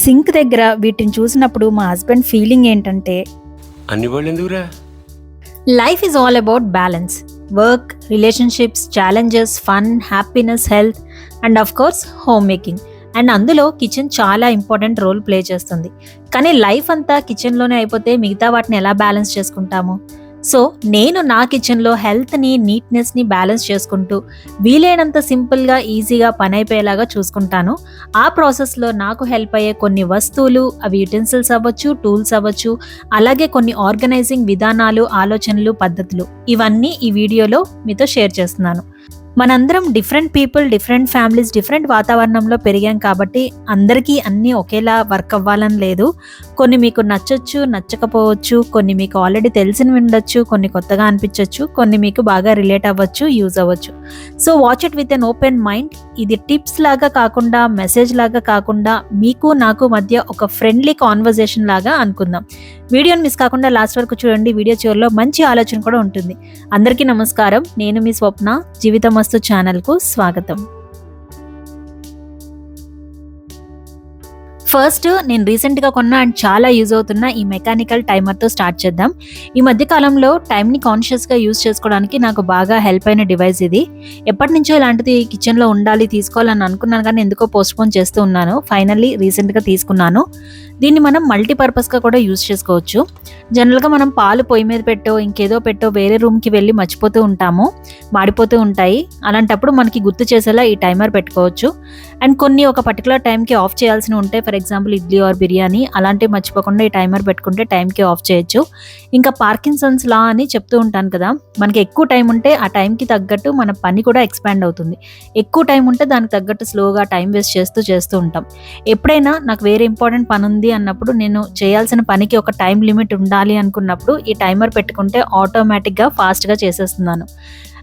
Sync దగ్గర వీటిని చూసినప్పుడు మా హస్బెండ్ ఫీలింగ్ ఏంటంటే, అన్ని వాళ్ళు ఎందుకురా? Life is all about balance. Work, relationships, challenges, fun, happiness, health and of course home making. And అందులో కిచెన్ చాలా ఇంపార్టెంట్ రోల్ ప్లే చేస్తుంది. కానీ లైఫ్ అంతా కిచెన్లోనే అయిపోతే మిగతా వాటిని ఎలా బ్యాలెన్స్ చేసుకుంటాము? సో నేను నా కిచెన్లో హెల్త్ని, నీట్నెస్ని బ్యాలెన్స్ చేసుకుంటూ వీలైనంత సింపుల్గా, ఈజీగా పని అయిపోయేలాగా చూసుకుంటాను. ఆ ప్రాసెస్లో నాకు హెల్ప్ అయ్యే కొన్ని వస్తువులు, అవి యుటెన్సిల్స్ అవ్వచ్చు, టూల్స్ అవ్వచ్చు, అలాగే కొన్ని ఆర్గనైజింగ్ విధానాలు, ఆలోచనలు, పద్ధతులు, ఇవన్నీ ఈ వీడియోలో మీతో షేర్ చేస్తున్నాను. మనందరం different people, different families, different వాతావరణంలో పెరిగాం కాబట్టి అందరికీ అన్నీ ఒకేలా వర్క్ అవ్వాలని లేదు. కొన్ని మీకు నచ్చొచ్చు, నచ్చకపోవచ్చు, కొన్ని మీకు ఆల్రెడీ తెలిసినవి ఉండొచ్చు, కొన్ని కొత్తగా అనిపించవచ్చు, కొన్ని మీకు బాగా రిలేట్ అవ్వచ్చు, యూజ్ అవ్వచ్చు. So watch it with an open mind. ఇది టిప్స్ లాగా కాకుండా, మెసేజ్ లాగా కాకుండా, మీకు నాకు మధ్య ఒక ఫ్రెండ్లీ కాన్వర్జేషన్ లాగా అనుకుందాం. వీడియోని మిస్ కాకుండా లాస్ట్ వరకు చూడండి. వీడియో చివరిలో మంచి ఆలోచన కూడా ఉంటుంది. అందరికీ నమస్కారం. నేను మీ స్వప్న. జీవితమస్తు ఛానల్కు స్వాగతం. ఫస్ట్ నేను రీసెంట్గా కొన్న అండ్ చాలా యూజ్ అవుతున్న ఈ మెకానికల్ టైమర్తో స్టార్ట్ చేద్దాం. ఈ మధ్య కాలంలో టైంని కాన్షియస్గా యూజ్ చేసుకోవడానికి నాకు బాగా హెల్ప్ అయిన డివైస్ ఇది. ఎప్పటి నుంచో ఇలాంటిది కిచెన్లో ఉండాలి, తీసుకోవాలని అనుకున్నాను, కానీ ఎందుకో పోస్ట్పోన్ చేస్తూ ఉన్నాను. ఫైనల్లీ రీసెంట్గా తీసుకున్నాను. దీన్ని మనం మల్టీపర్పస్గా కూడా యూజ్ చేసుకోవచ్చు. జనరల్గా మనం పాలు పొయ్యి మీద పెట్టో, ఇంకేదో పెట్టో వేరే రూమ్కి వెళ్ళి మర్చిపోతూ ఉంటాము, మాడిపోతూ ఉంటాయి. అలాంటప్పుడు మనకి గుర్తు చేసేలా ఈ టైమర్ పెట్టుకోవచ్చు. అండ్ కొన్ని ఒక పర్టికులర్ టైంకి ఆఫ్ చేయాల్సి ఉంటే, for example idli or biryani, అలాంటివి మర్చిపోకుండా ఈ టైమర్ పెట్టుకుంటే టైంకి ఆఫ్ చేయొచ్చు. ఇంకా పార్కిన్సన్స్ లా అని చెప్తూ ఉంటాను కదా, మనకి ఎక్కువ టైం ఉంటే ఆ టైంకి తగ్గట్టు మన పని కూడా ఎక్స్పాండ్ అవుతుంది. ఎక్కువ టైం ఉంటే దానికి తగ్గట్టు స్లోగా టైం వేస్ట్ చేస్తూ ఉంటాం. ఎప్పుడైనా నాకు వేరే ఇంపార్టెంట్ పని ఉంది అన్నప్పుడు, నేను చేయాల్సిన పనికి ఒక టైం లిమిట్ ఉండాలి అనుకున్నప్పుడు ఈ టైమర్ పెట్టుకుంటే ఆటోమేటిక్గా ఫాస్ట్గా చేసేస్తున్నాను.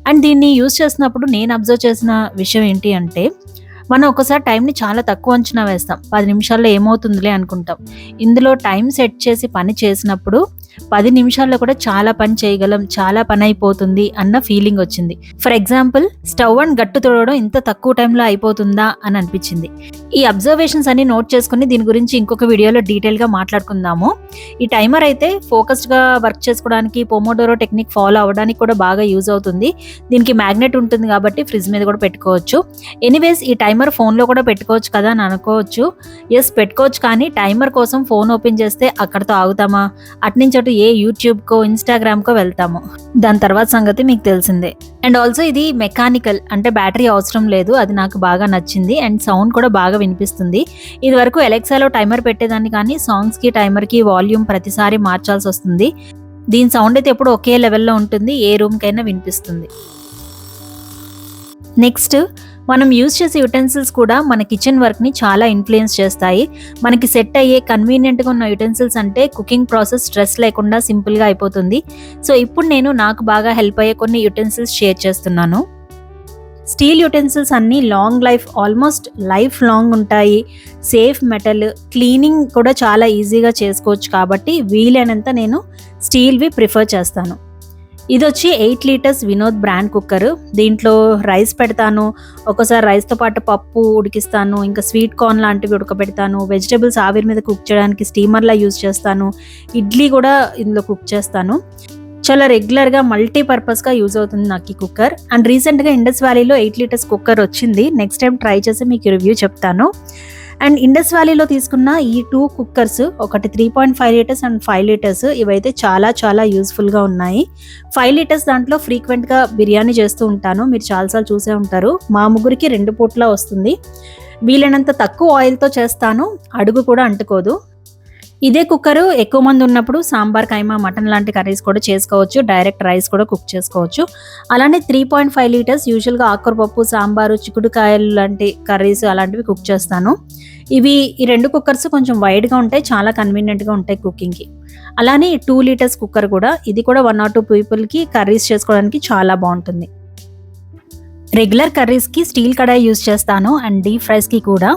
అండ్ దీన్ని యూజ్ చేసినప్పుడు నేను అబ్జర్వ్ చేసిన విషయం ఏంటి అంటే, మనం ఒకసారి టైంని చాలా తక్కువ అంచనా వేస్తాం. 10 నిమిషాల్లో ఏమవుతుందిలే అనుకుంటాం. ఇందులో టైం సెట్ చేసి పని చేసినప్పుడు 10 నిమిషాల్లో కూడా చాలా పని చేయగలం, చాలా పని అయిపోతుంది అన్న ఫీలింగ్ వచ్చింది. ఫర్ ఎగ్జాంపుల్, స్టవ్ అండ్ గట్టు తోడడం ఇంత తక్కువ టైంలో అయిపోతుందా అని అనిపించింది. ఈ అబ్జర్వేషన్స్ అన్ని నోట్ చేసుకుని దీని గురించి ఇంకొక వీడియోలో డీటెయిల్గా మాట్లాడుకుందాము. ఈ టైమర్ అయితే ఫోకస్డ్గా వర్క్ చేసుకోవడానికి, పోమోడోరో టెక్నిక్ ఫాలో అవ్వడానికి కూడా బాగా యూజ్ అవుతుంది. దీనికి మ్యాగ్నెట్ ఉంటుంది కాబట్టి ఫ్రిడ్జ్ మీద కూడా పెట్టుకోవచ్చు. ఎనీవేస్, ఈ టైమర్ ఫోన్లో కూడా పెట్టుకోవచ్చు కదా అని అనుకోవచ్చు. ఎస్, పెట్టుకోవచ్చు. కానీ టైమర్ కోసం ఫోన్ ఓపెన్ చేస్తే అక్కడితో ఆగుతామా? అట్నుంచి అటు ఏ యూట్యూబ్కో, ఇన్స్టాగ్రామ్కో వెళ్తాము. దాని తర్వాత సంగతి మీకు తెలిసిందే. అండ్ ఆల్సో ఇది మెకానికల్, అంటే బ్యాటరీ అవసరం లేదు. అది నాకు బాగా నచ్చింది. అండ్ సౌండ్ కూడా బాగా వినిపిస్తుంది. ఇది వరకు ఎలెక్సాలో టైమర్ పెట్టేదాన్ని, కానీ సాంగ్స్కి టైమర్కి వాల్యూమ్ ప్రతిసారి మార్చాల్సి వస్తుంది. దీని సౌండ్ అయితే ఎప్పుడు ఒకే లెవెల్లో ఉంటుంది, ఏ రూమ్కైనా వినిపిస్తుంది. నెక్స్ట్, మనం యూజ్ చేసే యుటెన్సిల్స్ కూడా మన కిచెన్ వర్క్ని చాలా ఇన్ఫ్లుయెన్స్ చేస్తాయి. మనకి సెట్ అయ్యే కన్వీనియంట్గా ఉన్న యుటెన్సిల్స్ అంటే కుకింగ్ ప్రాసెస్ స్ట్రెస్ లేకుండా సింపుల్గా అయిపోతుంది. సో ఇప్పుడు నేను నాకు బాగా హెల్ప్ అయ్యే కొన్ని యుటెన్సిల్స్ షేర్ చేస్తున్నాను. స్టీల్ యుటెన్సిల్స్ అన్నీ long life, almost life long ఉంటాయి. సేఫ్ మెటల్, క్లీనింగ్ కూడా చాలా ఈజీగా చేసుకోవచ్చు కాబట్టి వీలైనంత నేను స్టీల్వి ప్రిఫర్ చేస్తాను. ఇది వచ్చి 8 లీటర్స్ వినోద్ బ్రాండ్ కుక్కర్. దీంట్లో రైస్ పెడతాను, ఒక్కోసారి రైస్తో పాటు పప్పు ఉడికిస్తాను, ఇంకా స్వీట్ కార్న్ లాంటివి ఉడకబెడతాను, వెజిటేబుల్స్ ఆవిరి మీద కుక్ చేయడానికి స్టీమర్లా యూజ్ చేస్తాను, ఇడ్లీ కూడా ఇందులో కుక్ చేస్తాను. చాలా రెగ్యులర్గా మల్టీపర్పస్గా యూజ్ అవుతుంది నాకు ఈ కుక్కర్. అండ్ రీసెంట్గా ఇండస్ వ్యాలీలో 8 లీటర్స్ కుక్కర్ వచ్చింది. నెక్స్ట్ టైం ట్రై చేసి మీకు రివ్యూ చెప్తాను. అండ్ ఇండస్ వ్యాలీలో తీసుకున్న ఈ 2 కుక్కర్స్, ఒకటి 3.5 లీటర్స్ అండ్ 5 లీటర్స్, ఇవైతే చాలా చాలా యూజ్ఫుల్గా ఉన్నాయి. 5 లీటర్స్ దాంట్లో ఫ్రీక్వెంట్గా బిర్యానీ చేస్తూ ఉంటాను, మీరు చాలాసార్లు చూసే ఉంటారు. మా ముగ్గురికి 2 పూట్ల వస్తుంది. వీలైనంత తక్కువ ఆయిల్తో చేస్తాను, అడుగు కూడా అంటుకోదు. ఇదే కుక్కరు ఎక్కువ మంది ఉన్నప్పుడు సాంబార్, కైమా, మటన్ లాంటి కర్రీస్ కూడా చేసుకోవచ్చు. డైరెక్ట్ రైస్ కూడా కుక్ చేసుకోవచ్చు. అలానే 3.5 లీటర్స్ యూజువల్గా ఆకుకూరపప్పు, సాంబారు, చిక్కుడుకాయలు లాంటి కర్రీస్ అలాంటివి కుక్ చేస్తాను. ఈ 2 కుక్కర్స్ కొంచెం వైడ్గా ఉంటాయి, చాలా కన్వీనియంట్గా ఉంటాయి కుకింగ్కి. అలానే 2 లీటర్స్ కుక్కర్ కూడా, ఇది కూడా 1 or 2 పీపుల్కి కర్రీస్ చేసుకోవడానికి చాలా బాగుంటుంది. రెగ్యులర్ కర్రీస్కి స్టీల్ కడాయి యూజ్ చేస్తాను, అండ్ డీప్ ఫ్రైస్కి కూడా.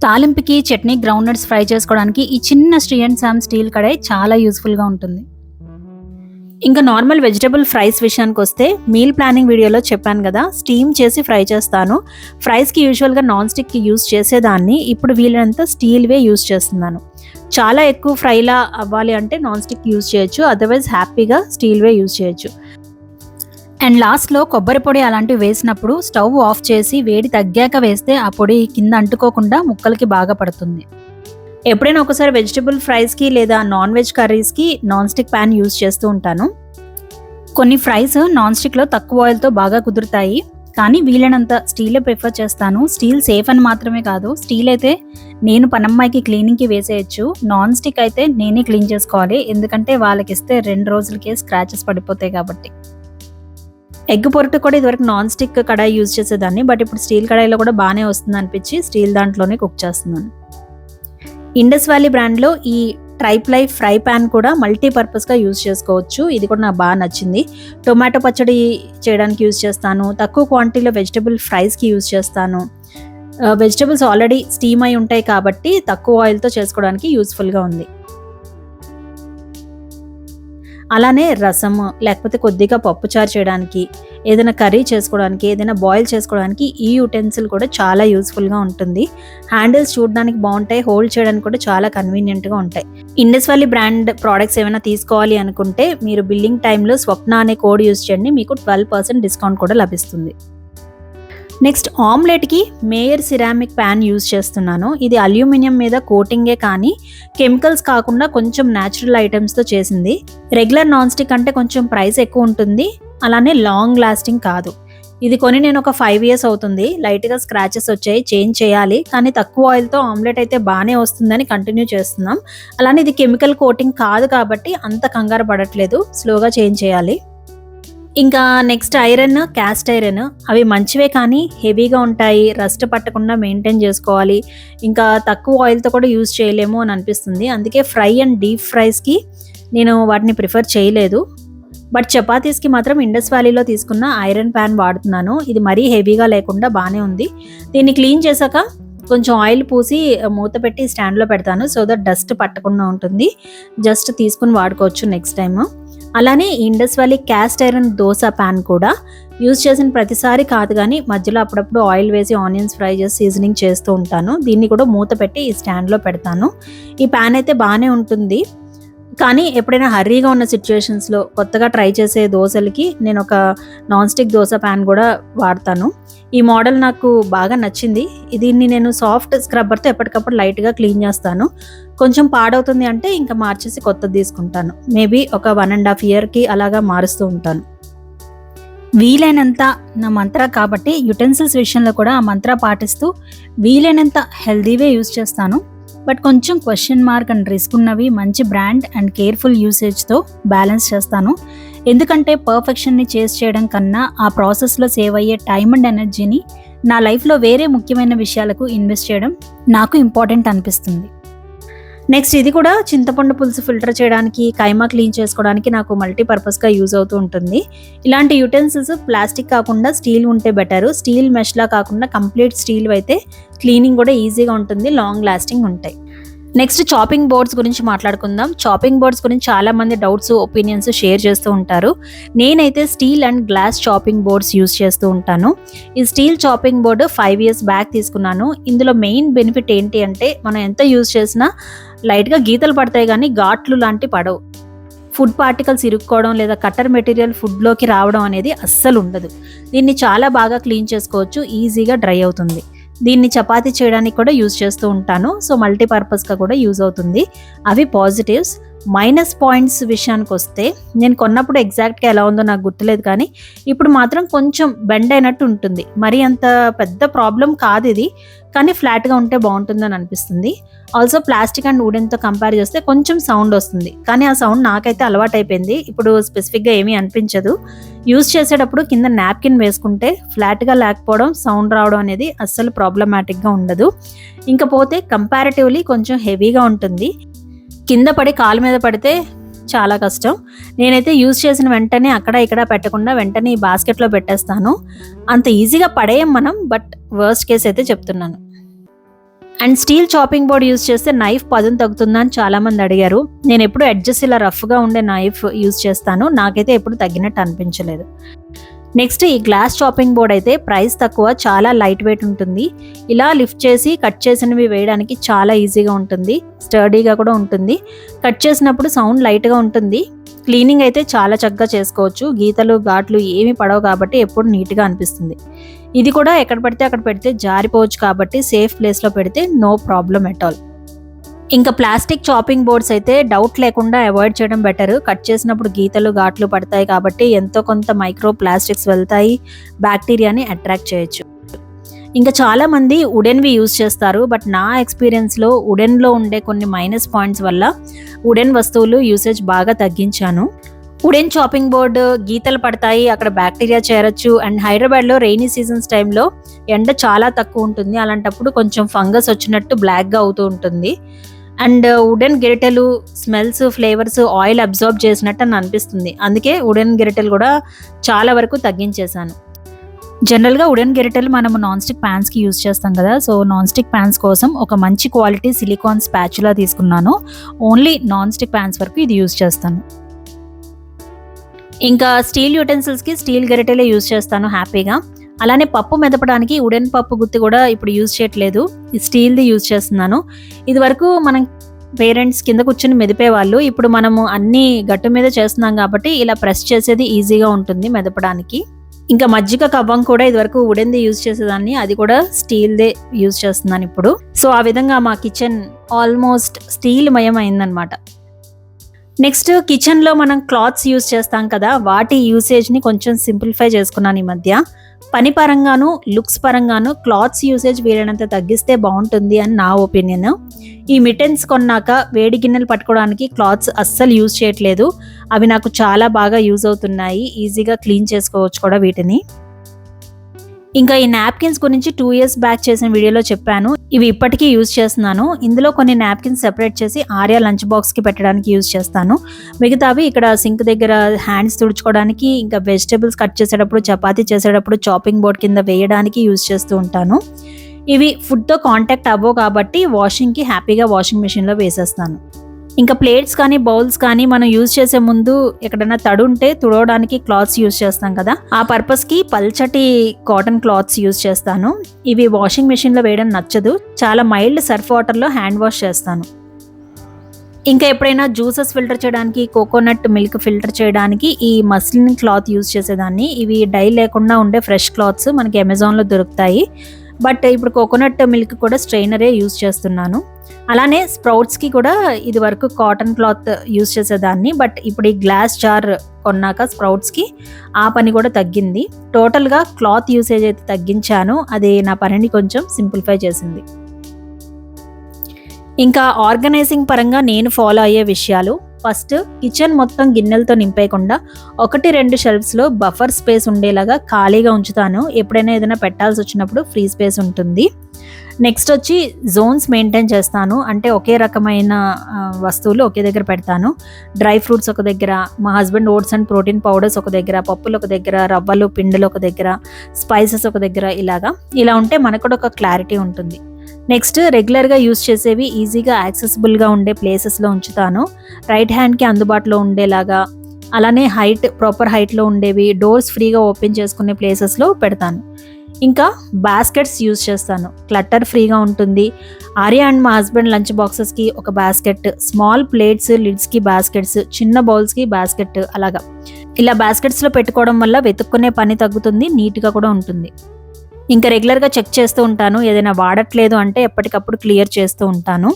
తాలింపుకి, చట్నీ, గ్రౌండ్నట్స్ ఫ్రై చేసుకోవడానికి ఈ చిన్న శ్రీ అండ్ సామ్ స్టీల్ కడాయి చాలా యూజ్ఫుల్గా ఉంటుంది. ఇంకా నార్మల్ వెజిటబుల్ ఫ్రైస్ విషయానికి వస్తే మీల్ ప్లానింగ్ వీడియోలో చెప్పాను కదా, స్టీమ్ చేసి ఫ్రై చేస్తాను. ఫ్రైస్కి యూజువల్గా నాన్ స్టిక్కి యూజ్ చేసేదాన్ని, ఇప్పుడు వీలైనంత స్టీల్వే యూజ్ చేస్తున్నాను. చాలా ఎక్కువ ఫ్రైలా అవ్వాలి అంటే నాన్ స్టిక్ యూజ్ చేయొచ్చు, అదర్వైజ్ హ్యాపీగా స్టీల్వే యూజ్ చేయొచ్చు. అండ్ లాస్ట్లో కొబ్బరి పొడి అలాంటివి వేసినప్పుడు స్టవ్ ఆఫ్ చేసి వేడి తగ్గాక వేస్తే ఆ పొడి కింద అంటుకోకుండా ముక్కలకి బాగా పడుతుంది. ఎప్పుడైనా ఒకసారి వెజిటబుల్ ఫ్రైస్కి లేదా నాన్ వెజ్ కర్రీస్కి నాన్ స్టిక్ ప్యాన్ యూజ్ చేస్తూ ఉంటాను. కొన్ని ఫ్రైస్ నాన్ స్టిక్లో తక్కువ ఆయిల్తో బాగా కుదురుతాయి, కానీ వీలైనంత స్టీలే ప్రిఫర్ చేస్తాను. స్టీల్ సేఫ్ అని మాత్రమే కాదు, స్టీల్ అయితే నేను పనమ్మాయికి క్లీనింగ్కి వేసేయచ్చు, నాన్ స్టిక్ అయితే నేనే క్లీన్ చేసుకోవాలి, ఎందుకంటే వాళ్ళకి ఇస్తే 2 రోజులకే స్క్రాచెస్ పడిపోతాయి కాబట్టి. ఎగ్ పొరటు కూడా ఇదివరకు నాన్ స్టిక్ కడాయి యూజ్ చేసేదాన్ని, బట్ ఇప్పుడు స్టీల్ కడాయిలో కూడా బాగానే వస్తుంది అనిపించి స్టీల్ దాంట్లోనే కుక్ చేస్తున్నాను. ఇండస్ వ్యాలీ బ్రాండ్లో ఈ ట్రైప్లై ఫ్రై ప్యాన్ కూడా మల్టీపర్పస్గా యూజ్ చేసుకోవచ్చు, ఇది కూడా నాకు బాగా నచ్చింది. టొమాటో పచ్చడి చేయడానికి యూజ్ చేస్తాను, తక్కువ క్వాంటిటీలో వెజిటబుల్ ఫ్రైస్కి యూజ్ చేస్తాను. వెజిటబుల్స్ ఆల్రెడీ స్టీమ్ అయి ఉంటాయి కాబట్టి తక్కువ ఆయిల్తో చేసుకోవడానికి యూస్ఫుల్గా ఉంది. అలానే రసం లేకపోతే కొద్దిగా పప్పుచారు చేయడానికి, ఏదైనా కర్రీ చేసుకోవడానికి, ఏదైనా బాయిల్ చేసుకోవడానికి ఈ యుటెన్సిల్ కూడా చాలా యూస్ఫుల్గా ఉంటుంది. హ్యాండిల్స్ చూడడానికి బాగుంటాయి, హోల్డ్ చేయడానికి కూడా చాలా కన్వీనియంట్గా ఉంటాయి. ఇండస్ వ్యాలీ బ్రాండ్ ప్రోడక్ట్స్ ఏమైనా తీసుకోవాలి అనుకుంటే మీరు బిల్లింగ్ టైంలో స్వప్న అనే కోడ్ యూజ్ చేయండి, మీకు 12% డిస్కౌంట్ కూడా లభిస్తుంది. నెక్స్ట్ ఆమ్లెట్కి మేయర్ సిరామిక్ ప్యాన్ యూజ్ చేస్తున్నాను. ఇది అల్యూమినియం మీద కోటింగే కానీ కెమికల్స్ కాకుండా కొంచెం న్యాచురల్ ఐటమ్స్తో చేసింది. రెగ్యులర్ నాన్ స్టిక్ అంటే కొంచెం ప్రైస్ ఎక్కువ ఉంటుంది, అలానే లాంగ్ లాస్టింగ్ కాదు. ఇది కొని నేను ఒక 5 years అవుతుంది. లైట్గా స్క్రాచెస్ వచ్చాయి, చేంజ్ చేయాలి, కానీ తక్కువ ఆయిల్తో ఆమ్లెట్ అయితే బాగానే వస్తుందని కంటిన్యూ చేస్తున్నాం. అలానే ఇది కెమికల్ కోటింగ్ కాదు కాబట్టి అంత కంగారు పడట్లేదు, స్లోగా చేంజ్ చేయాలి. ఇంకా నెక్స్ట్ ఐరన్, క్యాస్ట్ ఐరన్ అవి మంచివే కానీ హెవీగా ఉంటాయి, రస్ట్ పట్టకుండా మెయింటైన్ చేసుకోవాలి, ఇంకా తక్కువ ఆయిల్తో కూడా యూజ్ చేయలేము అని అనిపిస్తుంది. అందుకే ఫ్రై అండ్ డీప్ ఫ్రైస్కి నేను వాటిని ప్రిఫర్ చేయలేదు. బట్ చపాతీస్కి మాత్రం ఇండస్ వ్యాలీలో తీసుకున్న ఐరన్ ప్యాన్ వాడుతున్నాను. ఇది మరీ హెవీగా లేకుండా బాగానే ఉంది. దీన్ని క్లీన్ చేశాక కొంచెం ఆయిల్ పూసి మూత పెట్టి స్టాండ్లో పెడతాను, సో దట్ డస్ట్ పట్టకుండా ఉంటుంది. జస్ట్ తీసుకుని వాడుకోవచ్చు నెక్స్ట్ టైం. అలానే Indus valley cast iron dosa pan కూడా యూజ్ చేసిన ప్రతిసారి కాదు కానీ మధ్యలో అప్పుడప్పుడు ఆయిల్ వేసి ఆనియన్స్ ఫ్రై చేసి సీజనింగ్ చేస్తూ ఉంటాను. దీన్ని కూడా మూత పెట్టి ఈ స్టాండ్లో పెడతాను. ఈ ప్యాన్ అయితే బాగానే ఉంటుంది, కానీ ఎప్పుడైనా హర్రీగా ఉన్న సిచ్యువేషన్స్లో కొత్తగా ట్రై చేసే దోశలకి నేను ఒక నాన్ స్టిక్ దోశ ప్యాన్ కూడా వాడతాను. ఈ మోడల్ నాకు బాగా నచ్చింది. దీన్ని నేను సాఫ్ట్ స్క్రబ్బర్తో ఎప్పటికప్పుడు లైట్గా క్లీన్ చేస్తాను. కొంచెం పాడవుతుంది అంటే ఇంకా మార్చేసి కొత్తది తీసుకుంటాను. మేబీ ఒక 1.5 yearకి అలాగా మారుస్తూ ఉంటాను. వీలైనంత నా మంత్ర కాబట్టి యుటెన్సిల్స్ విషయంలో కూడా ఆ మంత్ర పాటిస్తూ వీలైనంత హెల్దీవే యూజ్ చేస్తాను. బట్ కొంచెం క్వశ్చన్ మార్క్ అండ్ రిస్క్ ఉన్నవి మంచి బ్రాండ్ అండ్ కేర్ఫుల్ యూసేజ్తో బ్యాలెన్స్ చేస్తాను. ఎందుకంటే పర్ఫెక్షన్ని చేస్ చేయడం కన్నా ఆ ప్రాసెస్లో సేవ్ అయ్యే టైం అండ్ ఎనర్జీని నా లైఫ్లో వేరే ముఖ్యమైన విషయాలకు ఇన్వెస్ట్ చేయడం నాకు ఇంపార్టెంట్ అనిపిస్తుంది. నెక్స్ట్ ఇది కూడా చింతపండు పులుసు ఫిల్టర్ చేయడానికి, కైమా క్లీన్ చేసుకోవడానికి నాకు మల్టీపర్పస్గా యూజ్ అవుతూ ఉంటుంది. ఇలాంటి యుటెన్సిల్స్ ప్లాస్టిక్ కాకుండా స్టీల్ ఉంటే బెటరు. స్టీల్ మెష్లా కాకుండా కంప్లీట్ స్టీల్ అయితే క్లీనింగ్ కూడా ఈజీగా ఉంటుంది, లాంగ్ లాస్టింగ్ ఉంటాయి. నెక్స్ట్ చాపింగ్ బోర్డ్స్ గురించి మాట్లాడుకుందాం. చాపింగ్ బోర్డ్స్ గురించి చాలా మంది డౌట్స్, ఒపీనియన్స్ షేర్ చేస్తూ ఉంటారు. నేనైతే steel and glass chopping boards use చేస్తూ ఉంటాను. ఈ steel chopping board 5 years back తీసుకున్నాను. ఇందులో మెయిన్ బెనిఫిట్ ఏంటి అంటే మనం ఎంత యూజ్ చేసినా లైట్గా గీతలు పడతాయి కానీ ఘాట్లు లాంటి పడవు. ఫుడ్ పార్టికల్స్ ఇరుక్కోవడం లేదా కట్టర్ మెటీరియల్ ఫుడ్లోకి రావడం అనేది అస్సలు ఉండదు. దీన్ని చాలా బాగా క్లీన్ చేసుకోవచ్చు, ఈజీగా డ్రై అవుతుంది. దీన్ని చపాతీ చేయడానికి కూడా యూజ్ చేస్తూ ఉంటాను. సో మల్టీపర్పస్గా కూడా యూజ్ అవుతుంది. అవి పాజిటివ్స్. మైనస్ పాయింట్స్ విషయానికి వస్తే నేను కొన్నప్పుడు ఎగ్జాక్ట్గా ఎలా ఉందో నాకు గుర్తులేదు, కానీ ఇప్పుడు మాత్రం కొంచెం బెండ్ అయినట్టు ఉంటుంది. మరి అంత పెద్ద ప్రాబ్లం కాదు ఇది, కానీ ఫ్లాట్గా ఉంటే బాగుంటుందని అనిపిస్తుంది. ఆల్సో ప్లాస్టిక్ అండ్ వుడెన్తో కంపేర్ చేస్తే కొంచెం సౌండ్ వస్తుంది, కానీ ఆ సౌండ్ నాకైతే అలవాటు అయిపోయింది. ఇప్పుడు స్పెసిఫిక్గా ఏమీ అనిపించదు. యూజ్ చేసేటప్పుడు కింద నాప్కిన్ వేసుకుంటే ఫ్లాట్గా లేకపోవడం, సౌండ్ రావడం అనేది అస్సలు ప్రాబ్లమాటిక్గా ఉండదు. ఇంకపోతే కంపారిటివ్లీ కొంచెం హెవీగా ఉంటుంది. కింద పడి కాలు మీద పడితే చాలా కష్టం. నేనైతే యూజ్ చేసిన వెంటనే అక్కడ ఇక్కడ పెట్టకుండా వెంటనే ఈ బాస్కెట్లో పెట్టేస్తాను. అంత ఈజీగా పడేయం మనం, బట్ వర్స్ట్ కేస్ అయితే చెప్తున్నాను. And steel chopping board use చేస్తే నైఫ్ పదును తగ్గుతుందా అని చాలా మంది అడిగారు. నేను ఎప్పుడు అడ్జస్ట్ ఇలా రఫ్గా ఉండే నైఫ్ యూస్ చేస్తాను, నాకైతే ఎప్పుడు తగ్గినట్టు అనిపించలేదు. నెక్స్ట్ ఈ గ్లాస్ చాపింగ్ బోర్డ్ అయితే ప్రైస్ తక్కువ, చాలా లైట్ వెయిట్ ఉంటుంది. ఇలా లిఫ్ట్ చేసి కట్ చేసినవి వేయడానికి చాలా ఈజీగా ఉంటుంది, స్టర్డీగా కూడా ఉంటుంది. కట్ చేసినప్పుడు సౌండ్ లైట్గా ఉంటుంది. క్లీనింగ్ అయితే చాలా చక్కగా చేసుకోవచ్చు, గీతలు ఘాట్లు ఏమీ పడవు కాబట్టి ఎప్పుడు నీట్గా అనిపిస్తుంది. ఇది కూడా ఎక్కడ పడితే అక్కడ పెడితే జారిపోవచ్చు కాబట్టి సేఫ్ ప్లేస్లో పెడితే నో ప్రాబ్లం ఎట్ ఆల్. ఇంకా ప్లాస్టిక్ చాపింగ్ బోర్డ్స్ అయితే డౌట్ లేకుండా అవాయిడ్ చేయడం బెటర్. కట్ చేసినప్పుడు గీతలు ఘాట్లు పడతాయి కాబట్టి ఎంతో కొంత మైక్రో ప్లాస్టిక్స్ వెళ్తాయి, బ్యాక్టీరియాని అట్రాక్ట్ చేయొచ్చు. ఇంకా చాలా మంది వుడెన్వి యూజ్ చేస్తారు, బట్ నా ఎక్స్పీరియన్స్లో వుడెన్లో ఉండే కొన్ని మైనస్ పాయింట్స్ వల్ల వుడెన్ వస్తువులు యూసేజ్ బాగా తగ్గించాను. వుడెన్ చాపింగ్ బోర్డు గీతలు పడతాయి, అక్కడ బ్యాక్టీరియా చేరొచ్చు. అండ్ హైదరాబాద్లో రెయినీ సీజన్స్ టైంలో ఎండ చాలా తక్కువ ఉంటుంది, అలాంటప్పుడు కొంచెం ఫంగస్ వచ్చినట్టు బ్లాక్గా అవుతూ ఉంటుంది. అండ్ వుడెన్ గెరిటెలు స్మెల్స్, ఫ్లేవర్స్, ఆయిల్ అబ్జార్బ్ చేసినట్టు అని అనిపిస్తుంది. అందుకే వుడెన్ గెరిటెలు కూడా చాలా వరకు తగ్గించేశాను. జనరల్గా వుడెన్ గెరిటెలు మనము నాన్ స్టిక్ ప్యాన్స్కి యూజ్ చేస్తాం కదా, సో నాన్ స్టిక్ ప్యాన్స్ కోసం ఒక మంచి క్వాలిటీ సిలికాన్ స్పాచులా తీసుకున్నాను. ఓన్లీ నాన్ స్టిక్ ప్యాన్స్ వరకు ఇది యూజ్ చేస్తాను. ఇంకా స్టీల్ యూటెన్సిల్స్కి స్టీల్ గెరిటెలే యూజ్ చేస్తాను హ్యాపీగా. అలానే పప్పు మెదపడానికి వుడెన్ పప్పు గుత్తి కూడా ఇప్పుడు యూజ్ చేయట్లేదు, స్టీల్ది యూజ్ చేస్తున్నాను. ఇది వరకు మనం పేరెంట్స్ కింద కూర్చొని మెదిపేవాళ్ళు, ఇప్పుడు మనము అన్ని గట్టు మీద చేస్తున్నాం కాబట్టి ఇలా ప్రెస్ చేసేది ఈజీగా ఉంటుంది మెదపడానికి. ఇంకా మజ్జిగ కవ్వం కూడా ఇదివరకు వుడెన్ది యూజ్ చేసేదాన్ని, అది కూడా స్టీల్దే యూజ్ చేస్తున్నాను ఇప్పుడు. సో ఆ విధంగా మా కిచెన్ ఆల్మోస్ట్ స్టీల్ మయం అయిందనమాట. నెక్స్ట్ కిచెన్లో మనం క్లాత్స్ యూజ్ చేస్తాం కదా, వాటి యూసేజ్ని కొంచెం సింప్లిఫై చేసుకున్నాను ఈ మధ్య. పని పరంగాను లుక్స్ పరంగాను క్లాత్స్ యూసేజ్ వీలైనంత తగ్గిస్తే బాగుంటుంది అని నా ఒపీనియన్. ఈ మిటెన్స్ కొన్నాక వేడి గిన్నెలు పట్టుకోవడానికి క్లాత్స్ అస్సలు యూజ్ చేయట్లేదు, అవి నాకు చాలా బాగా యూజ్ అవుతున్నాయి, ఈజీగా క్లీన్ చేసుకోవచ్చు కూడా వీటిని. ఇంకా ఈ నాప్కిన్స్ గురించి 2 years బ్యాక్ చేసిన వీడియోలో చెప్పాను, ఇవి ఇప్పటికీ యూజ్ చేస్తున్నాను. ఇందులో కొన్ని నాప్కిన్స్ సెపరేట్ చేసి ఆర్యా లంచ్ బాక్స్కి పెట్టడానికి యూజ్ చేస్తాను, మిగతావి ఇక్కడ సింక్ దగ్గర హ్యాండ్స్ తుడుచుకోవడానికి, ఇంకా వెజిటేబుల్స్ కట్ చేసేటప్పుడు, చపాతీ చేసేటప్పుడు చాపింగ్ బోర్డ్ కింద వేయడానికి యూజ్ చేస్తూ ఉంటాను. ఇవి ఫుడ్తో కాంటాక్ట్ అవ్వవు కాబట్టి వాషింగ్కి హ్యాపీగా వాషింగ్ మెషిన్లో వేసేస్తాను. ఇంకా ప్లేట్స్ కానీ బౌల్స్ కానీ మనం యూజ్ చేసే ముందు ఎక్కడైనా తడి ఉంటే తుడవడానికి క్లాత్స్ యూజ్ చేస్తాం కదా, ఆ పర్పస్కి పల్చటి కాటన్ క్లాత్స్ యూజ్ చేస్తాను. ఇవి వాషింగ్ మెషిన్లో వేయడం నచ్చదు, చాలా మైల్డ్ సర్ఫ్ వాటర్లో హ్యాండ్ వాష్ చేస్తాను. ఇంకా ఎప్పుడైనా జ్యూసెస్ ఫిల్టర్ చేయడానికి, కోకోనట్ మిల్క్ ఫిల్టర్ చేయడానికి ఈ మస్లిన్ క్లాత్ యూజ్ చేసేదాన్ని. ఇవి డై లేకుండా ఉండే ఫ్రెష్ క్లాత్స్ మనకి అమెజాన్లో దొరుకుతాయి, బట్ ఇప్పుడు కోకోనట్ మిల్క్ కూడా స్ట్రైనరే యూజ్ చేస్తున్నాను. అలానే స్ప్రౌట్స్కి కూడా ఇది వరకు కాటన్ క్లాత్ యూజ్ చేసేదాన్ని, బట్ ఇప్పుడు ఈ గ్లాస్ జార్ కొన్నాక స్ప్రౌట్స్కి ఆ పని కూడా తగ్గింది. టోటల్గా క్లాత్ యూసేజ్ అయితే తగ్గించాను, అది నా పనిని కొంచెం సింప్లిఫై చేసింది. ఇంకా ఆర్గనైజింగ్ పరంగా నేను ఫాలో అయ్యే విషయాలు, ఫస్ట్ కిచెన్ మొత్తం గిన్నెలతో నింపేయకుండా 1-2 షెల్ఫ్స్లో బఫర్ స్పేస్ ఉండేలాగా ఖాళీగా ఉంచుతాను, ఎప్పుడైనా ఏదైనా పెట్టాల్సి వచ్చినప్పుడు ఫ్రీ స్పేస్ ఉంటుంది. నెక్స్ట్ వచ్చి జోన్స్ మెయింటైన్ చేస్తాను, అంటే ఒకే రకమైన వస్తువులు ఒకే దగ్గర పెడతాను. డ్రై ఫ్రూట్స్ ఒక దగ్గర, మా husband oats and protein powders ఒక దగ్గర, పప్పులు ఒక దగ్గర, రవ్వలు పిండిలు ఒక దగ్గర, స్పైసెస్ ఒక దగ్గర, ఇలా ఉంటే మనకు కూడా ఒక క్లారిటీ ఉంటుంది. నెక్స్ట్ రెగ్యులర్గా యూజ్ చేసేవి ఈజీగా యాక్సెసిబుల్గా ఉండే ప్లేసెస్లో ఉంచుతాను, రైట్ హ్యాండ్కి అందుబాటులో ఉండేలాగా. అలానే ప్రాపర్ హైట్లో ఉండేవి, డోర్స్ ఫ్రీగా ఓపెన్ చేసుకునే ప్లేసెస్లో పెడతాను. ఇంకా బాస్కెట్స్ యూజ్ చేస్తాను, క్లట్టర్ ఫ్రీగా ఉంటుంది. ఆర్యా అండ్ మా హస్బెండ్ లంచ్ బాక్సెస్కి ఒక బాస్కెట్, స్మాల్ ప్లేట్స్ లిడ్స్కి బాస్కెట్స్, చిన్న బౌల్స్కి బాస్కెట్, ఇలా బాస్కెట్స్లో పెట్టుకోవడం వల్ల వెతుక్కునే పని తగ్గుతుంది, నీట్గా కూడా ఉంటుంది. ఇంకా రెగ్యులర్గా చెక్ చేస్తూ ఉంటాను, ఏదైనా వాడట్లేదు అంటే ఎప్పటికప్పుడు క్లియర్ చేస్తూ ఉంటాను.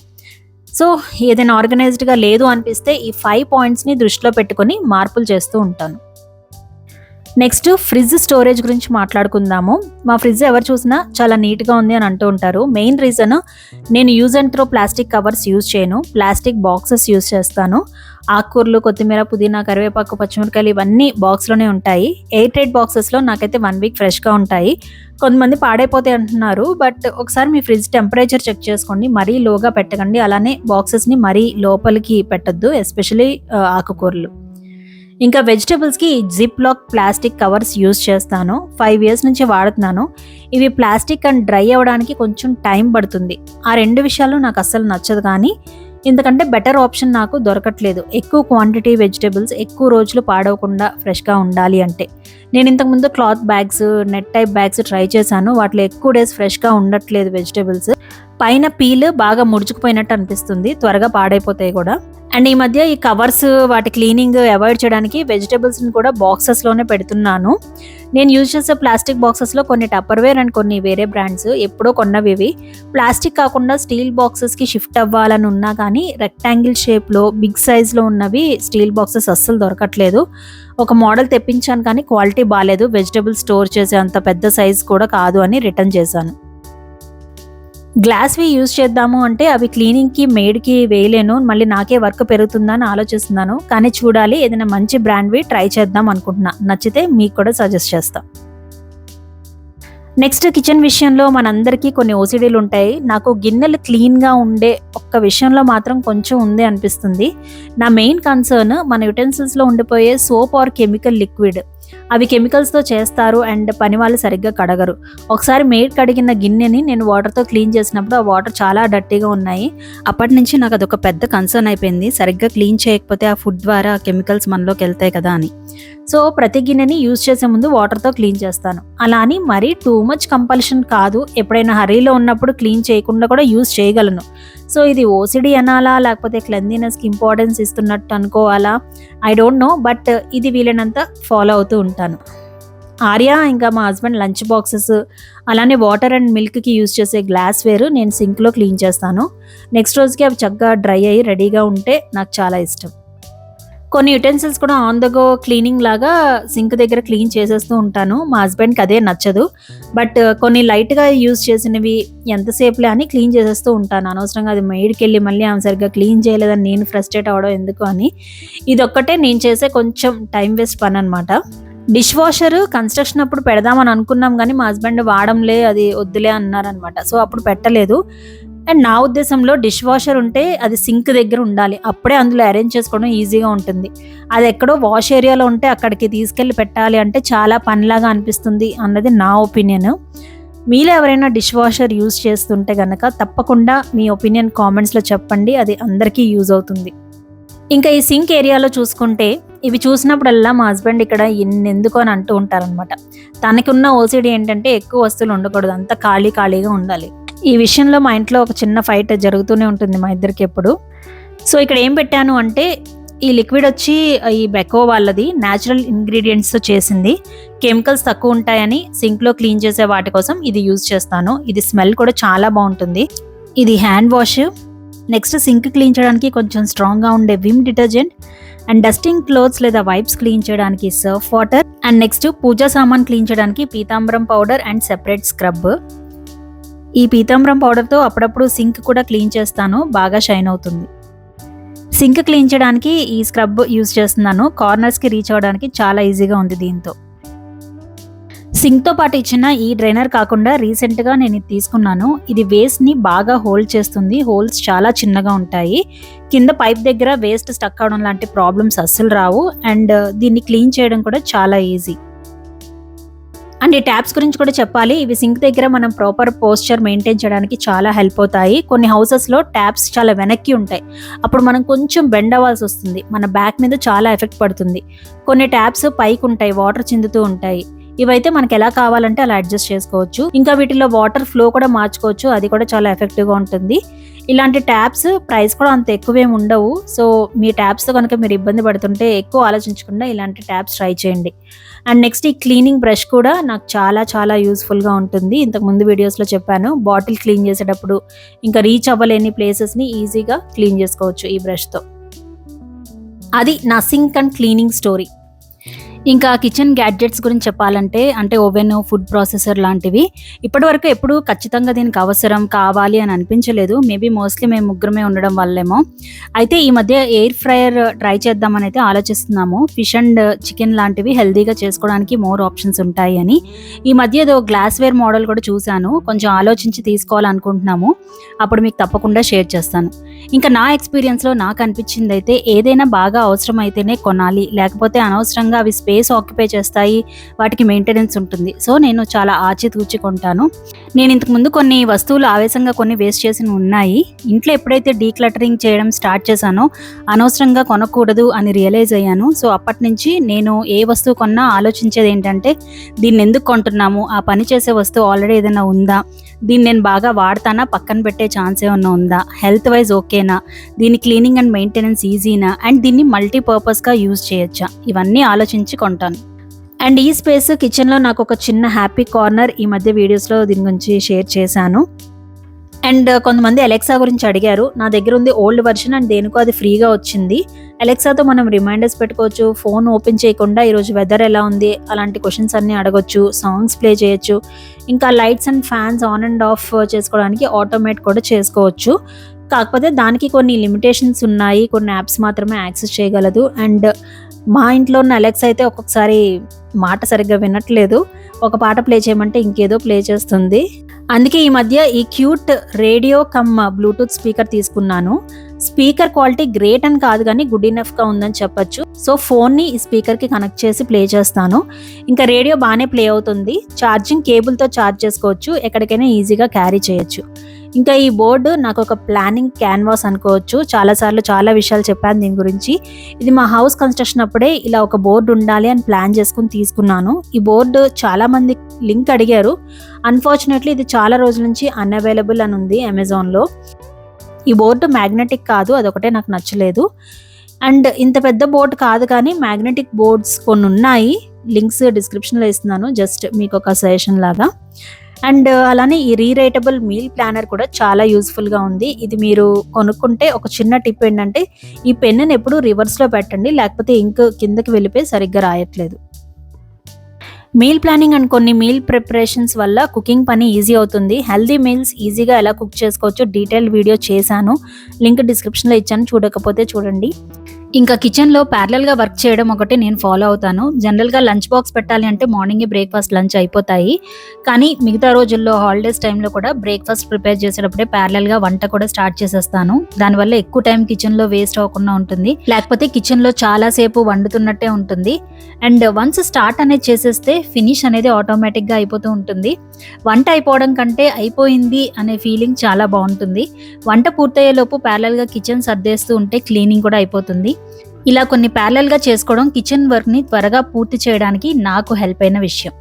సో ఏదైనా ఆర్గనైజ్డ్గా లేదు అనిపిస్తే ఈ 5 పాయింట్స్ని దృష్టిలో పెట్టుకొని మార్పులు చేస్తూ ఉంటాను. నెక్స్ట్ ఫ్రిడ్జ్ స్టోరేజ్ గురించి మాట్లాడుకుందాము. మా ఫ్రిడ్జ్ ఎవరు చూసినా చాలా నీట్గా ఉంది అని అంటూ ఉంటారు. మెయిన్ రీజన్, నేను use and throw plastic covers use చేయను, ప్లాస్టిక్ బాక్సెస్ యూజ్ చేస్తాను. ఆకుకూరలు, కొత్తిమీర, పుదీనా, కరివేపాకు, పచ్చిమిరకాయలు ఇవన్నీ బాక్స్లోనే ఉంటాయి. ఎయిర్ టైట్ బాక్సెస్లో నాకైతే 1 week ఫ్రెష్గా ఉంటాయి. కొంతమంది పాడైపోతాయి అంటున్నారు, బట్ ఒకసారి మీ ఫ్రిడ్జ్ టెంపరేచర్ చెక్ చేసుకోండి, మరీ లోగా పెట్టకండి. అలానే బాక్సెస్ని మరీ లోపలికి పెట్టద్దు, ఎస్పెషలీ ఆకుకూరలు. ఇంకా వెజిటబుల్స్కి zip lock plastic covers use చేస్తాను. 5 years నుంచి వాడుతున్నాను. ఇవి ప్లాస్టిక్ అండ్ డ్రై అవ్వడానికి కొంచెం టైం పడుతుంది. ఆ 2 విషయాలు నాకు అస్సలు నచ్చదు, కానీ ఎందుకంటే బెటర్ ఆప్షన్ నాకు దొరకట్లేదు. ఎక్కువ క్వాంటిటీ వెజిటబుల్స్ ఎక్కువ రోజులు పాడవకుండా ఫ్రెష్గా ఉండాలి అంటే. నేను ఇంతకుముందు cloth bags, net type bags try చేశాను. వాటిలో ఎక్కువ డేస్ ఫ్రెష్గా ఉండట్లేదు వెజిటబుల్స్. పైన పీల్ బాగా ముడుచుకుపోయినట్టు అనిపిస్తుంది, త్వరగా పాడైపోతాయి కూడా. అండ్ ఈ మధ్య ఈ కవర్స్ వాటి క్లీనింగ్ అవాయిడ్ చేయడానికి వెజిటబుల్స్ని కూడా బాక్సెస్లోనే పెడుతున్నాను. నేను యూజ్ చేసే ప్లాస్టిక్ బాక్సెస్లో కొన్ని టప్పర్వేర్ అండ్ కొన్ని వేరే బ్రాండ్స్ ఎప్పుడో కొన్నవి ఇవి. ప్లాస్టిక్ కాకుండా స్టీల్ బాక్సెస్కి షిఫ్ట్ అవ్వాలని ఉన్నా కానీ రెక్టాంగిల్ షేప్లో బిగ్ సైజ్లో ఉన్నవి స్టీల్ బాక్సెస్ అస్సలు దొరకట్లేదు. ఒక మోడల్ తెప్పించాను కానీ క్వాలిటీ బాగాలేదు, వెజిటబుల్స్ స్టోర్ చేసే అంత పెద్ద సైజ్ కూడా కాదు అని రిటర్న్ చేశాను. గ్లాస్వి యూజ్ చేద్దాము అంటే అవి క్లీనింగ్కి మేడ్కి వేయలేను, మళ్ళీ నాకే వర్క్ పెరుగుతుందని ఆలోచిస్తున్నాను. కానీ చూడాలి, ఏదైనా మంచి బ్రాండ్వి ట్రై చేద్దాం అనుకుంటున్నా. నచ్చితే మీకు కూడా సజెస్ట్ చేస్తా. నెక్స్ట్ కిచెన్ విషయంలో మనందరికీ కొన్ని ఓసిడీలు ఉంటాయి. నాకు గిన్నెలు క్లీన్గా ఉండే ఒక్క విషయంలో మాత్రం కొంచెం ఉంది అనిపిస్తుంది. నా మెయిన్ కన్సర్న్ మన యుటెన్సిల్స్లో ఉండిపోయే సోప్ ఆర్ కెమికల్ లిక్విడ్. అవి కెమికల్స్తో చేస్తారు అండ్ పని వాళ్ళు సరిగ్గా కడగరు. ఒకసారి మేడ్ కడిగిన గిన్నెని నేను వాటర్తో క్లీన్ చేసినప్పుడు ఆ వాటర్ చాలా డర్టీగా ఉన్నాయి. అప్పటి నుంచి నాకు అదొక పెద్ద కన్సర్న్ అయిపోయింది, సరిగ్గా క్లీన్ చేయకపోతే ఆ ఫుడ్ ద్వారా కెమికల్స్ మనలోకి వెళ్తాయి కదా అని. సో ప్రతి గిన్నెని యూజ్ చేసే ముందు వాటర్తో క్లీన్ చేస్తాను. అలా అని మరీ టూ మచ్ కంపల్షన్ కాదు, ఎప్పుడైనా హరీలో ఉన్నప్పుడు క్లీన్ చేయకుండా కూడా యూజ్ చేయగలను. సో ఇది ఓసిడి అనాలా లేకపోతే క్లెన్లీనెస్కి ఇంపార్టెన్స్ ఇస్తున్నట్టు అనుకోవాలా, ఐ డోంట్ నో, బట్ ఇది వీలైనంత ఫాలో అవుతూ ఉంటాను. ఆర్య ఇంకా మా హస్బెండ్ లంచ్ బాక్సెస్, అలానే వాటర్ అండ్ మిల్క్కి యూజ్ చేసే గ్లాస్ వేరు నేను సింక్లో క్లీన్ చేస్తాను. నెక్స్ట్ రోజుకి అవి చక్కగా డ్రై అయ్యి రెడీగా ఉంటే నాకు చాలా ఇష్టం. కొన్ని యుటెన్సిల్స్ కూడా ఆన్ ద గో క్లీనింగ్ లాగా సింక్ దగ్గర క్లీన్ చేసేస్తూ ఉంటాను. మా హస్బెండ్కి అదే నచ్చదు, బట్ కొన్ని లైట్గా యూజ్ చేసినవి ఎంతసేపులే అని క్లీన్ చేసేస్తూ ఉంటాను. అనవసరంగా అది మేడ్కి వెళ్ళి మళ్ళీ ఆమె సరిగ్గా క్లీన్ చేయలేదని నేను ఫ్రస్ట్రేట్ అవ్వడం ఎందుకు అని. ఇదొక్కటే నేను చేసే కొంచెం టైం వేస్ట్ పని అనమాట. డిష్ వాషర్ కన్స్ట్రక్షన్ అప్పుడు పెడదామని అనుకున్నాం కానీ మా హస్బెండ్ వాడంలే, అది వద్దులే అన్నారనమాట. సో అప్పుడు పెట్టలేదు. అండ్ నా ఉద్దేశంలో డిష్ వాషర్ ఉంటే అది సింక్ దగ్గర ఉండాలి, అప్పుడే అందులో అరేంజ్ చేసుకోవడం ఈజీగా ఉంటుంది. అది ఎక్కడో వాష్ ఏరియాలో ఉంటే అక్కడికి తీసుకెళ్ళి పెట్టాలి అంటే చాలా పనిలాగా అనిపిస్తుంది అన్నది నా ఒపీనియన్. మీలో ఎవరైనా డిష్ వాషర్ యూజ్ చేస్తుంటే కనుక తప్పకుండా మీ ఒపీనియన్ కామెంట్స్లో చెప్పండి, అది అందరికీ యూజ్ అవుతుంది. ఇంకా ఈ సింక్ ఏరియాలో చూసుకుంటే ఇవి చూసినప్పుడల్లా మా హస్బెండ్ ఇక్కడ ఎందుకు అని అంటూ ఉంటారనమాట. తనకున్న ఓసిడి ఏంటంటే ఎక్కువ వస్తువులు ఉండకూడదు, అంత ఖాళీగా ఉండాలి. ఈ విషయంలో మా ఇంట్లో ఒక చిన్న ఫైట్ జరుగుతూనే ఉంటుంది మా ఇద్దరికి ఎప్పుడు. సో ఇక్కడ ఏం పెట్టాను అంటే ఈ లిక్విడ్ వచ్చి ఈ బెకో వాళ్ళది న్యాచురల్ ఇంగ్రీడియంట్స్తో చేసింది. కెమికల్స్ తక్కువ ఉంటాయని సింక్లో క్లీన్ చేసే వాటి కోసం ఇది యూజ్ చేస్తాను. ఇది స్మెల్ కూడా చాలా బాగుంటుంది. ఇది hand wash. Next sync clean చేయడానికి కొంచెం స్ట్రాంగ్గా ఉండే Vim detergent, and dusting clothes లేదా వైప్స్ క్లీన్ చేయడానికి సర్ఫ్ వాటర్, అండ్ నెక్స్ట్ పూజా సామాన్ క్లీన్ చేయడానికి పీతాంబరం పౌడర్ అండ్ సెపరేట్ స్క్రబ్. ఈ పీతాంబరం పౌడర్తో అప్పుడప్పుడు సింక్ కూడా క్లీన్ చేస్తాను, బాగా షైన్ అవుతుంది. సింక్ క్లీన్ చేయడానికి ఈ స్క్రబ్ యూజ్ చేస్తున్నాను. కార్నర్స్కి రీచ్ అవ్వడానికి చాలా ఈజీగా ఉంది దీంతో. సింక్తో పాటు ఇచ్చిన ఈ డ్రైనర్ కాకుండా రీసెంట్గా నేను ఇది తీసుకున్నాను. ఇది వేస్ట్ని బాగా హోల్డ్ చేస్తుంది, హోల్స్ చాలా చిన్నగా ఉంటాయి. కింద పైప్ దగ్గర వేస్ట్ స్టక్ అవడం లాంటి ప్రాబ్లమ్స్ అస్సలు రావు. అండ్ దీన్ని క్లీన్ చేయడం కూడా చాలా ఈజీ. అండ్ ఈ ట్యాప్స్ గురించి కూడా చెప్పాలి. ఇవి సింక్ దగ్గర మనం ప్రాపర్ పోస్చర్ మెయింటైన్ చేయడానికి చాలా హెల్ప్ అవుతాయి. కొన్ని హౌసెస్లో ట్యాప్స్ చాలా వెనక్కి ఉంటాయి, అప్పుడు మనం కొంచెం బెండ్ అవ్వాల్సి వస్తుంది, మన బ్యాక్ మీద చాలా ఎఫెక్ట్ పడుతుంది. కొన్ని ట్యాప్స్ పైకి ఉంటాయి, వాటర్ చిందుతూ ఉంటాయి. ఇవైతే మనకి ఎలా కావాలంటే అలా అడ్జస్ట్ చేసుకోవచ్చు. ఇంకా వీటిలో వాటర్ ఫ్లో కూడా మార్చుకోవచ్చు, అది కూడా చాలా ఎఫెక్టివ్గా ఉంటుంది. ఇలాంటి ట్యాప్స్ ప్రైస్ కూడా అంత ఎక్కువేం ఉండవు. సో మీ ట్యాప్స్తో కనుక మీరు ఇబ్బంది పడుతుంటే ఎక్కువ ఆలోచించకుండా ఇలాంటి ట్యాప్స్ ట్రై చేయండి. అండ్ నెక్స్ట్ ఈ క్లీనింగ్ బ్రష్ కూడా నాకు చాలా యూస్ఫుల్గా ఉంటుంది. ఇంతకు ముందు వీడియోస్లో చెప్పాను, బాటిల్ క్లీన్ చేసేటప్పుడు ఇంకా రీచ్ అవ్వలేని ప్లేసెస్ని ఈజీగా క్లీన్ చేసుకోవచ్చు ఈ బ్రష్తో. అది నా సింక్ అండ్ క్లీనింగ్ స్టోరీ. ఇంకా కిచెన్ గ్యాడ్జెట్స్ గురించి చెప్పాలంటే అంటే ఓవెన్, ఫుడ్ ప్రాసెసర్ లాంటివి ఇప్పటివరకు ఎప్పుడు ఖచ్చితంగా దీనికి అవసరం కావాలి అని అనిపించలేదు. మేబీ మోస్ట్లీ మేము ముగ్గురమే ఉండడం వల్లేమో. అయితే ఈ మధ్య ఎయిర్ ఫ్రైయర్ ట్రై చేద్దామని అయితే ఆలోచిస్తున్నాము. ఫిష్ అండ్ చికెన్ లాంటివి హెల్తీగా చేసుకోవడానికి మోర్ ఆప్షన్స్ ఉంటాయి అని. ఈ మధ్య ఏదో గ్లాస్వేర్ మోడల్ కూడా చూశాను, కొంచెం ఆలోచించి తీసుకోవాలనుకుంటున్నాము. అప్పుడు మీకు తప్పకుండా షేర్ చేస్తాను. ఇంకా నా ఎక్స్పీరియన్స్లో నాకు అనిపించింది అయితే ఏదైనా బాగా అవసరం అయితేనే కొనాలి, లేకపోతే అనవసరంగా అవి స్పేస్ ఆక్యుపై చేస్తాయి, వాటికి మెయింటెనెన్స్ ఉంటుంది. సో నేను చాలా ఆచితూచి కొంటాను. నేను ఇంతకుముందు కొన్ని వస్తువులు ఆవేశంగా కొన్ని వేస్ట్ చేసినవి ఉన్నాయి. ఇంట్లో ఎప్పుడైతే డీక్లటరింగ్ చేయడం స్టార్ట్ చేశానో అనవసరంగా కొనకూడదు అని రియలైజ్ అయ్యాను. సో అప్పటి నుంచి నేను ఏ వస్తువు కొన్నా ఆలోచించేది ఏంటంటే దీన్ని ఎందుకు కొంటున్నాము, ఆ పని చేసే వస్తువు ఆల్రెడీ ఏదైనా ఉందా, దీన్ని నేను బాగా వాడతానా, పక్కన పెట్టే ఛాన్స్ ఏమన్నా ఉందా, హెల్త్ వైజ్ ఓకేనా, దీని క్లీనింగ్ అండ్ మెయింటెనెన్స్ ఈజీనా, అండ్ దీన్ని మల్టీపర్పస్గా యూజ్ చేయొచ్చా, ఇవన్నీ ఆలోచించి కొంటాను. అండ్ ఈ స్పేస్ కిచెన్లో నాకు ఒక చిన్న హ్యాపీ కార్నర్ ఈ మధ్య వీడియోస్లో దీని గురించి షేర్ చేశాను. అండ్ కొంతమంది అలెక్సా గురించి అడిగారు. నా దగ్గర ఉంది ఓల్డ్ వర్షన్ అండ్ దేనికో అది ఫ్రీగా వచ్చింది. అలెక్సాతో మనం రిమైండర్స్ పెట్టుకోవచ్చు, ఫోన్ ఓపెన్ చేయకుండా ఈరోజు వెదర్ ఎలా ఉంది అలాంటి క్వశ్చన్స్ అన్నీ అడగొచ్చు, సాంగ్స్ ప్లే చేయొచ్చు, ఇంకా lights and fans on and of చేసుకోవడానికి ఆటోమేట్ కూడా చేసుకోవచ్చు. కాకపోతే దానికి కొన్ని లిమిటేషన్స్ ఉన్నాయి, కొన్ని యాప్స్ మాత్రమే యాక్సెస్ చేయగలదు. అండ్ మా ఇంట్లో ఉన్న అలెక్సా అయితే ఒక్కొక్కసారి మాట సరిగ్గా వినట్లేదు, ఒక పాట ప్లే చేయమంటే ఇంకేదో ప్లే చేస్తుంది. అందుకే ఈ మధ్య ఈ cute radio come Bluetooth speaker తీసుకున్నాను. స్పీకర్ క్వాలిటీ గ్రేట్ అని కాదు కానీ గుడ్ ఇనఫ్గా ఉందని చెప్పొచ్చు. సో ఫోన్ని ఈ స్పీకర్కి కనెక్ట్ చేసి ప్లే చేస్తాను. ఇంకా రేడియో బాగానే ప్లే అవుతుంది. ఛార్జింగ్ కేబుల్తో ఛార్జ్ చేసుకోవచ్చు, ఎక్కడికైనా ఈజీగా క్యారీ చేయొచ్చు. ఇంకా ఈ బోర్డు నాకు ఒక ప్లానింగ్ క్యాన్వాస్ అనుకోవచ్చు. చాలాసార్లు చాలా విషయాలు చెప్పాను దీని గురించి. ఇది మా హౌస్ కన్స్ట్రక్షన్ అప్పుడే ఇలా ఒక బోర్డు ఉండాలి అని ప్లాన్ చేసుకుని తీసుకున్నాను. ఈ బోర్డు చాలామంది లింక్ అడిగారు. అన్ఫార్చునేట్లీ ఇది చాలా రోజుల నుంచి అన్అవైలబుల్ అని ఉంది అమెజాన్లో. ఈ బోర్డు మ్యాగ్నెటిక్ కాదు, అదొకటే నాకు నచ్చలేదు. అండ్ ఇంత పెద్ద బోర్డు కాదు కానీ మ్యాగ్నెటిక్ బోర్డ్స్ కొన్ని ఉన్నాయి, లింక్స్ డిస్క్రిప్షన్లో ఇస్తున్నాను, జస్ట్ మీకు ఒక సజెషన్ లాగా. అండ్ అలానే ఈ రీరైటబుల్ మీల్ ప్లానర్ కూడా చాలా యూస్ఫుల్గా ఉంది. ఇది మీరు కొనుక్కుంటే ఒక చిన్న టిప్ ఏంటంటే ఈ పెన్నుని ఎప్పుడు రివర్స్లో పెట్టండి, లేకపోతే ఇంక్ కిందకి వెళ్ళిపోయి సరిగ్గా రాయట్లేదు. మీల్ ప్లానింగ్ అండ్ కొన్ని మీల్ ప్రిపరేషన్స్ వల్ల కుకింగ్ పని ఈజీ అవుతుంది. హెల్దీ మీల్స్ ఈజీగా ఎలా కుక్ చేసుకోవచ్చో డీటెయిల్ వీడియో చేశాను, లింక్ డిస్క్రిప్షన్లో ఇచ్చాను, చూడకపోతే చూడండి. ఇంకా కిచెన్లో ప్యారలల్గా వర్క్ చేయడం ఒకటి నేను ఫాలో అవుతాను. జనరల్గా లంచ్ బాక్స్ పెట్టాలి అంటే మార్నింగే బ్రేక్ఫాస్ట్ లంచ్ అయిపోతాయి, కానీ మిగతా రోజుల్లో హాలిడేస్ టైంలో కూడా బ్రేక్ఫాస్ట్ ప్రిపేర్ చేసేటప్పుడే ప్యారలల్గా వంట కూడా స్టార్ట్ చేసేస్తాను. దానివల్ల ఎక్కువ టైం కిచెన్లో వేస్ట్ అవ్వకుండా ఉంటుంది, లేకపోతే కిచెన్లో చాలాసేపు వండుతున్నట్టే ఉంటుంది. అండ్ వన్స్ స్టార్ట్ అనేది చేసేస్తే ఫినిష్ అనేది ఆటోమేటిక్గా అయిపోతూ ఉంటుంది. వంట అయిపోవడం కంటే అయిపోయింది అనే ఫీలింగ్ చాలా బాగుంటుంది. వంట పూర్తయ్యేలోపు ప్యారలల్గా కిచెన్ సర్దేస్తూ ఉంటే క్లీనింగ్ కూడా అయిపోతుంది. ఇలా కొన్ని ప్యారలల్గా చేసుకోవడం కిచెన్ వర్క్ని త్వరగా పూర్తి చేయడానికి నాకు హెల్ప్ అయిన విషయం.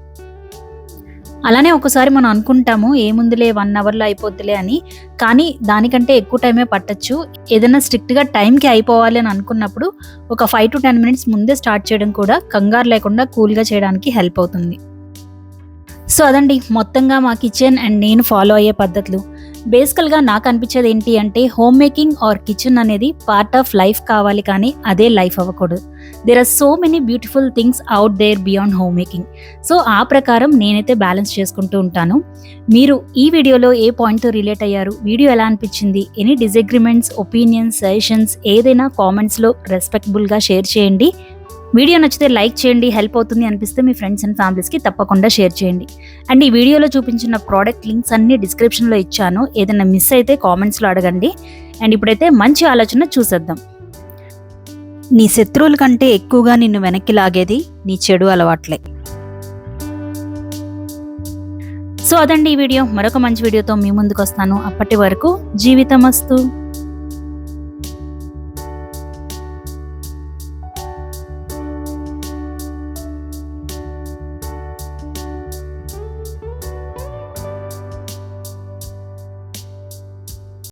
అలానే ఒకసారి మనం అనుకుంటాము ఏముందిలే 1 అవర్లో అయిపోద్దిలే అని, కానీ దానికంటే ఎక్కువ టైమే పట్టచ్చు. ఏదైనా స్ట్రిక్ట్గా టైంకి అయిపోవాలి అని అనుకున్నప్పుడు ఒక 5 to 10 minutes ముందే స్టార్ట్ చేయడం కూడా కంగారు లేకుండా కూల్గా చేయడానికి హెల్ప్ అవుతుంది. సో అదండి మొత్తంగా మా కిచెన్ అండ్ నేను ఫాలో అయ్యే పద్ధతులు. బేసికల్గా నాకు అనిపించేది ఏంటి అంటే హోమ్ మేకింగ్ ఆర్ కిచెన్ అనేది పార్ట్ ఆఫ్ లైఫ్ కావాలి, కానీ అదే లైఫ్ అవ్వకూడదు. There are so many beautiful things out there beyond home making. So ఆ ప్రకారం నేనైతే బ్యాలెన్స్ చేసుకుంటూ ఉంటాను. మీరు ఈ వీడియోలో ఏ పాయింట్తో రిలేట్ అయ్యారు, వీడియో ఎలా అనిపించింది, ఎనీ డిసగ్రిమెంట్స్, ఒపీనియన్స్, సజెషన్స్ ఏదైనా కామెంట్స్లో రెస్పెక్టబుల్గా షేర్ చేయండి. వీడియో నచ్చితే లైక్ చేయండి, హెల్ప్ అవుతుంది అనిపిస్తే మీ ఫ్రెండ్స్ అండ్ ఫ్యామిలీస్కి తప్పకుండా షేర్ చేయండి. అండ్ ఈ వీడియోలో చూపించిన ప్రోడక్ట్ లింక్స్ అన్ని డిస్క్రిప్షన్లో ఇచ్చాను, ఏదైనా మిస్ అయితే కామెంట్స్లో అడగండి. అండ్ ఇప్పుడైతే మంచి ఆలోచన చూసేద్దాం. నీ శత్రువుల కంటే ఎక్కువగా నిన్ను వెనక్కి లాగేది నీ చెడు అలవాట్లే. సో అదండి ఈ వీడియో. మరొక మంచి వీడియోతో మీ ముందుకు వస్తాను. అప్పటి వరకు జీవితమస్తు.